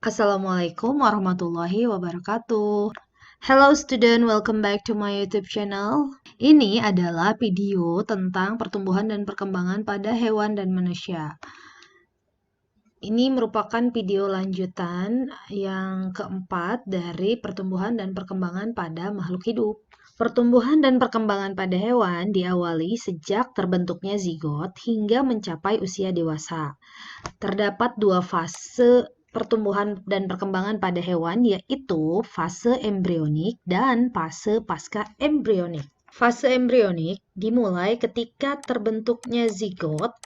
Assalamualaikum warahmatullahi wabarakatuh. Hello student, welcome back to my YouTube channel. Ini adalah video tentang pertumbuhan dan perkembangan pada hewan dan manusia. Ini merupakan video lanjutan yang keempat dari pertumbuhan dan perkembangan pada makhluk hidup. Pertumbuhan dan perkembangan pada hewan diawali sejak terbentuknya zigot hingga mencapai usia dewasa. Terdapat dua fase pertumbuhan dan perkembangan pada hewan, yaitu fase embrionik dan fase pasca embrionik. Fase embrionik dimulai ketika terbentuknya zigot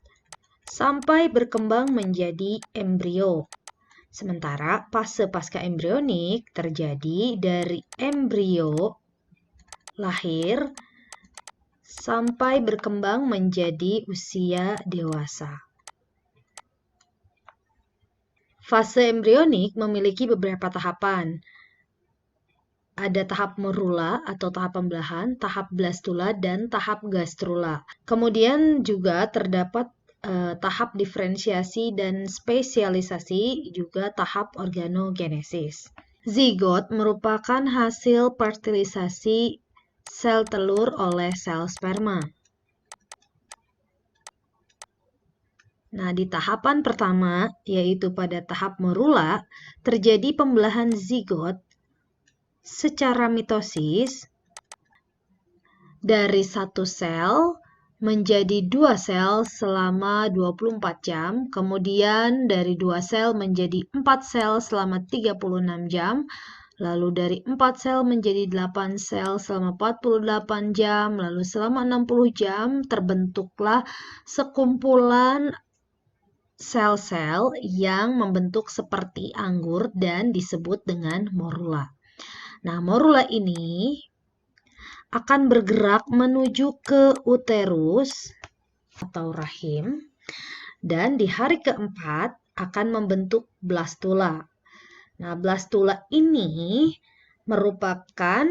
sampai berkembang menjadi embrio. Sementara fase pasca embrionik terjadi dari embrio lahir sampai berkembang menjadi usia dewasa. Fase embrionik memiliki beberapa tahapan. Ada tahap morula atau tahap pembelahan, tahap blastula, dan tahap gastrula. Kemudian juga terdapat tahap diferensiasi dan spesialisasi, juga tahap organogenesis. Zigot merupakan hasil fertilisasi sel telur oleh sel sperma. Nah, di tahapan pertama, yaitu pada tahap morula, terjadi pembelahan zigot secara mitosis dari satu sel menjadi dua sel selama 24 jam, kemudian dari dua sel menjadi 4 sel selama 36 jam, lalu dari 4 sel menjadi 8 sel selama 48 jam, lalu selama 60 jam terbentuklah sekumpulan sel-sel yang membentuk seperti anggur dan disebut dengan morula. Nah, morula ini akan bergerak menuju ke uterus atau rahim dan di hari keempat akan membentuk blastula. Nah, blastula ini merupakan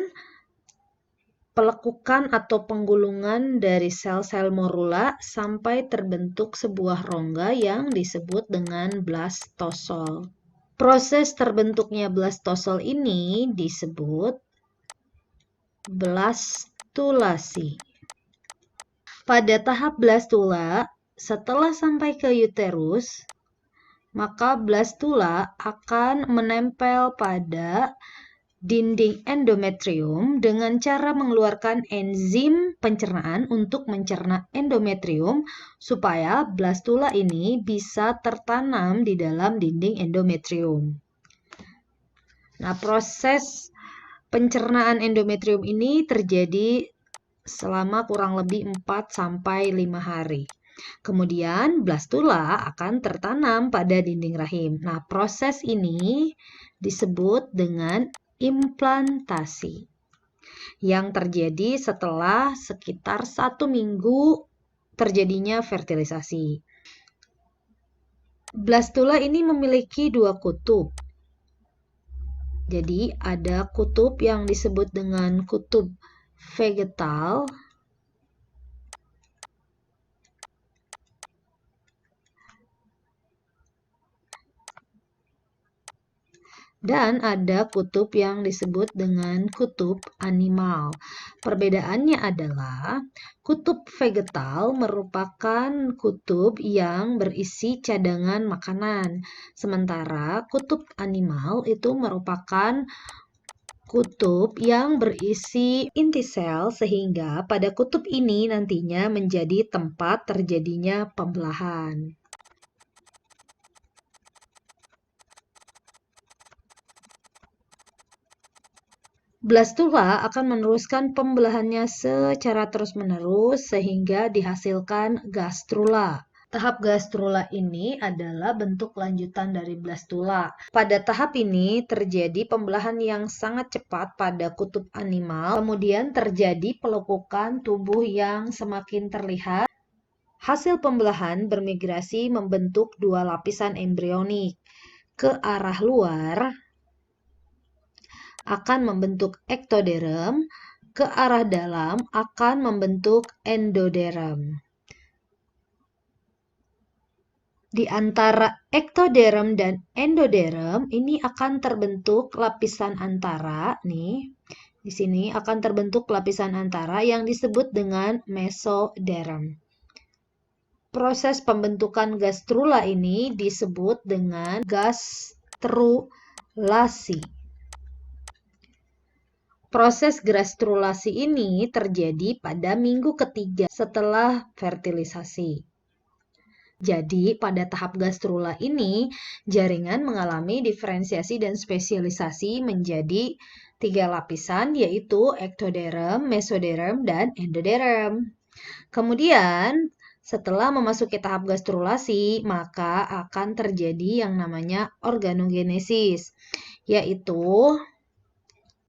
pelekukan atau penggulungan dari sel-sel morula sampai terbentuk sebuah rongga yang disebut dengan blastosol. Proses terbentuknya blastosol ini disebut blastulasi. Pada tahap blastula, setelah sampai ke uterus, maka blastula akan menempel pada dinding endometrium dengan cara mengeluarkan enzim pencernaan untuk mencerna endometrium supaya blastula ini bisa tertanam di dalam dinding endometrium. Nah, proses pencernaan endometrium ini terjadi selama kurang lebih 4-5 hari. Kemudian blastula akan tertanam pada dinding rahim. Nah, proses ini disebut dengan implantasi yang terjadi setelah sekitar 1 minggu terjadinya fertilisasi. Blastula ini memiliki dua kutub. Jadi ada kutub yang disebut dengan kutub vegetal dan ada kutub yang disebut dengan kutub animal. Perbedaannya adalah kutub vegetal merupakan kutub yang berisi cadangan makanan, sementara kutub animal itu merupakan kutub yang berisi inti sel sehingga pada kutub ini nantinya menjadi tempat terjadinya pembelahan. Blastula akan meneruskan pembelahannya secara terus-menerus sehingga dihasilkan gastrula. Tahap gastrula ini adalah bentuk lanjutan dari blastula. Pada tahap ini terjadi pembelahan yang sangat cepat pada kutub animal, kemudian terjadi pelekukan tubuh yang semakin terlihat. Hasil pembelahan bermigrasi membentuk dua lapisan embrionik. Ke arah luar akan membentuk ektoderm, ke arah dalam akan membentuk endoderm. Di antara ektoderm dan endoderm ini akan terbentuk lapisan antara nih. Di sini akan terbentuk lapisan antara yang disebut dengan mesoderm. Proses pembentukan gastrula ini disebut dengan gastrulasi. Proses gastrulasi ini terjadi pada minggu ketiga setelah fertilisasi. Jadi, pada tahap gastrula ini, jaringan mengalami diferensiasi dan spesialisasi menjadi 3 lapisan, yaitu ektoderm, mesoderm, dan endoderm. Kemudian, setelah memasuki tahap gastrulasi, maka akan terjadi yang namanya organogenesis, yaitu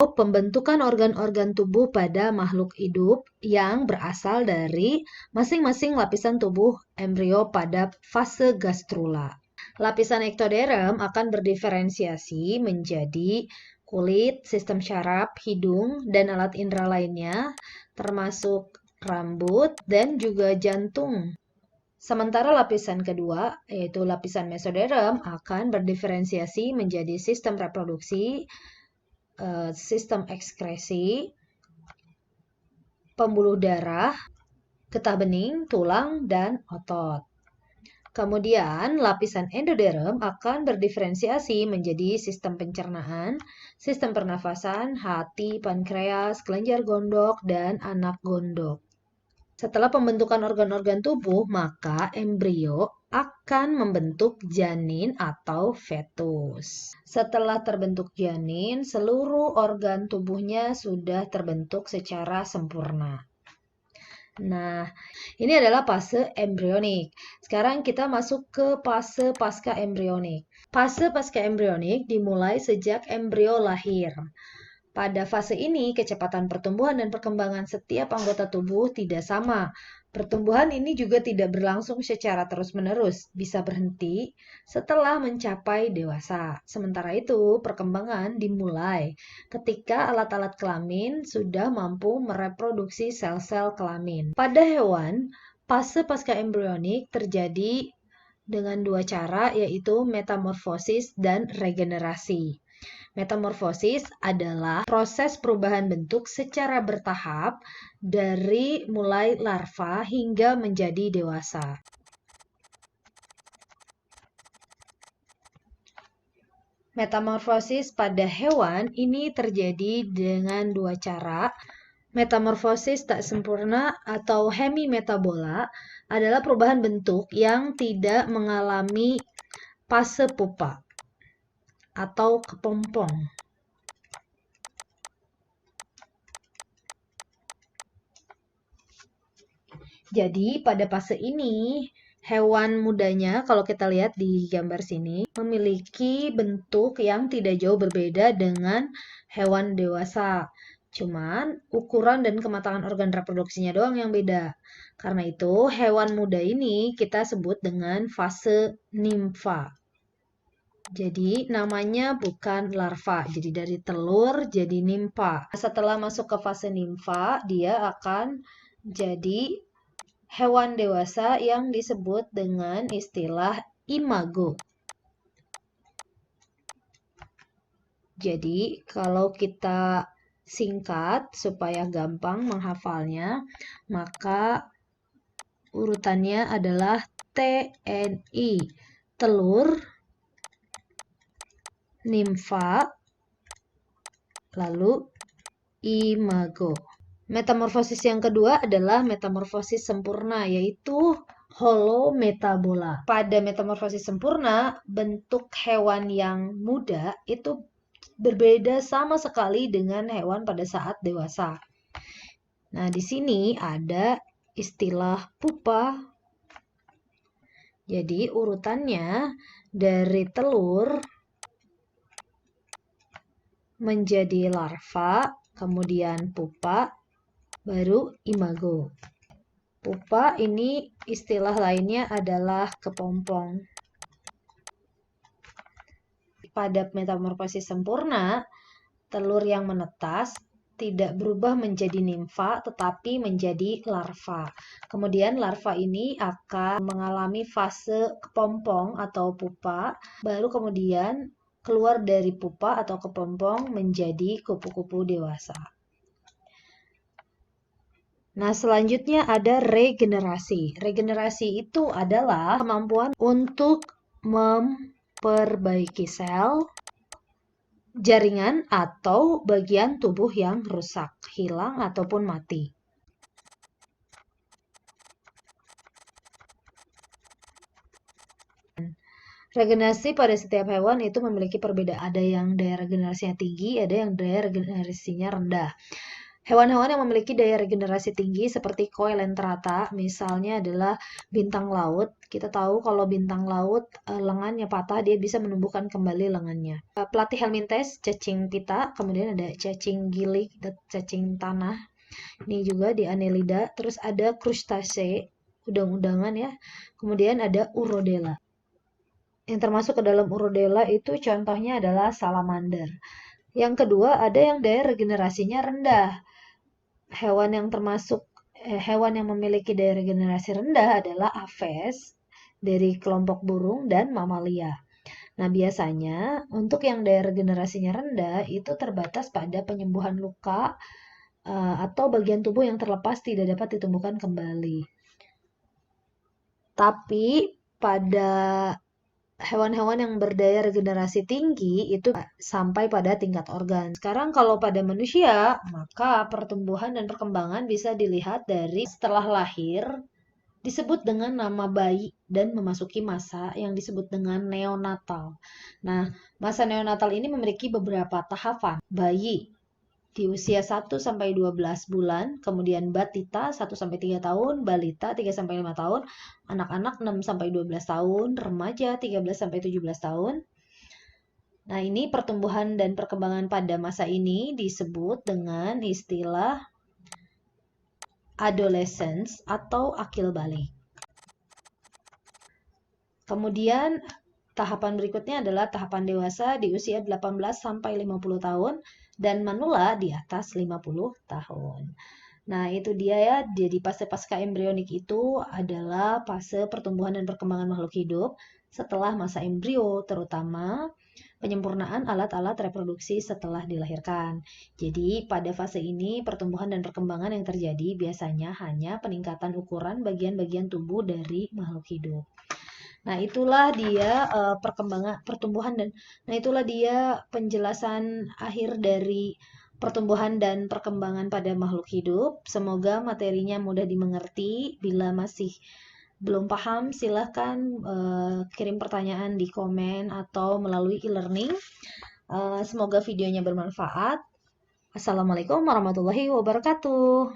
pembentukan organ-organ tubuh pada makhluk hidup yang berasal dari masing-masing lapisan tubuh embrio pada fase gastrula. Lapisan ektoderm akan berdiferensiasi menjadi kulit, sistem syaraf, hidung, dan alat indera lainnya, termasuk rambut dan juga jantung. Sementara lapisan kedua, yaitu lapisan mesoderm, akan berdiferensiasi menjadi sistem reproduksi, sistem ekskresi, pembuluh darah, getah bening, tulang, dan otot. Kemudian, lapisan endoderm akan berdiferensiasi menjadi sistem pencernaan, sistem pernafasan, hati, pankreas, kelenjar gondok, dan anak gondok. Setelah pembentukan organ-organ tubuh, maka embrio akan membentuk janin atau fetus. Setelah terbentuk janin, seluruh organ tubuhnya sudah terbentuk secara sempurna. Nah, ini adalah fase embrionik. Sekarang kita masuk ke fase pasca embrionik. Fase pasca embrionik dimulai sejak embrio lahir. Pada fase ini, kecepatan pertumbuhan dan perkembangan setiap anggota tubuh tidak sama. Pertumbuhan ini juga tidak berlangsung secara terus-menerus, bisa berhenti setelah mencapai dewasa. Sementara itu, perkembangan dimulai ketika alat-alat kelamin sudah mampu mereproduksi sel-sel kelamin. Pada hewan, fase pasca embrionik terjadi dengan 2 cara, yaitu metamorfosis dan regenerasi. Metamorfosis adalah proses perubahan bentuk secara bertahap dari mulai larva hingga menjadi dewasa. Metamorfosis pada hewan ini terjadi dengan 2 cara. Metamorfosis tak sempurna atau hemimetabola adalah perubahan bentuk yang tidak mengalami fase pupa atau kepompong. Jadi pada fase ini, hewan mudanya kalau kita lihat di gambar sini memiliki bentuk yang tidak jauh berbeda dengan hewan dewasa. Cuman ukuran dan kematangan organ reproduksinya doang yang beda. Karena itu hewan muda ini kita sebut dengan fase nimfa. Jadi namanya bukan larva, jadi dari telur jadi nimfa. Setelah masuk ke fase nimfa, dia akan jadi hewan dewasa yang disebut dengan istilah imago. Jadi kalau kita singkat supaya gampang menghafalnya, maka urutannya adalah TNI, telur, nimfa, lalu imago. Metamorfosis yang kedua adalah metamorfosis sempurna, yaitu holometabola. Pada metamorfosis sempurna, bentuk hewan yang muda itu berbeda sama sekali dengan hewan pada saat dewasa. Nah, di sini ada istilah pupa. Jadi, urutannya dari telur menjadi larva, kemudian pupa, baru imago. Pupa ini istilah lainnya adalah kepompong. Pada metamorfosis sempurna, telur yang menetas tidak berubah menjadi nimfa, tetapi menjadi larva. Kemudian larva ini akan mengalami fase kepompong atau pupa, baru kemudian keluar dari pupa atau kepompong menjadi kupu-kupu dewasa. Nah, selanjutnya ada regenerasi. Regenerasi itu adalah kemampuan untuk memperbaiki sel, jaringan, atau bagian tubuh yang rusak, hilang, ataupun mati. Regenerasi pada setiap hewan itu memiliki perbedaan. Ada yang daya regenerasinya tinggi, ada yang daya regenerasinya rendah. Hewan-hewan yang memiliki daya regenerasi tinggi seperti koi lentrata, misalnya adalah bintang laut. Kita tahu kalau bintang laut lengannya patah, dia bisa menumbuhkan kembali lengannya. Platyhelminthes, cacing pita, kemudian ada cacing gilik dan cacing tanah. Ini juga di Annelida. Terus ada crustacea, udang-udangan ya. Kemudian ada urodela. Yang termasuk ke dalam urodela itu contohnya adalah salamander. Yang kedua, ada yang daya regenerasinya rendah. Hewan yang memiliki daya regenerasi rendah adalah aves dari kelompok burung dan mamalia. Nah, biasanya untuk yang daya regenerasinya rendah itu terbatas pada penyembuhan luka atau bagian tubuh yang terlepas tidak dapat ditumbuhkan kembali. Tapi pada hewan-hewan yang berdaya regenerasi tinggi itu sampai pada tingkat organ. Sekarang kalau pada manusia, maka pertumbuhan dan perkembangan bisa dilihat dari setelah lahir, disebut dengan nama bayi dan memasuki masa yang disebut dengan neonatal. Nah, masa neonatal ini memiliki beberapa tahapan. Bayi di usia 1-12 bulan, kemudian batita 1-3 tahun, balita 3-5 tahun, anak-anak 6-12 tahun, remaja 13-17 tahun. Nah, ini pertumbuhan dan perkembangan pada masa ini disebut dengan istilah adolescence atau akil balik. Kemudian tahapan berikutnya adalah tahapan dewasa di usia 18-50 tahun dan manula di atas 50 tahun. Nah, itu dia ya. Jadi fase pasca embrionik itu adalah fase pertumbuhan dan perkembangan makhluk hidup setelah masa embrio, terutama penyempurnaan alat-alat reproduksi setelah dilahirkan. Jadi, pada fase ini pertumbuhan dan perkembangan yang terjadi biasanya hanya peningkatan ukuran bagian-bagian tubuh dari makhluk hidup. Nah, itulah dia itulah dia penjelasan akhir dari pertumbuhan dan perkembangan pada makhluk hidup. Semoga materinya mudah dimengerti. Bila masih belum paham, silahkan kirim pertanyaan di komen atau melalui e-learning. Semoga videonya bermanfaat. Assalamualaikum warahmatullahi wabarakatuh.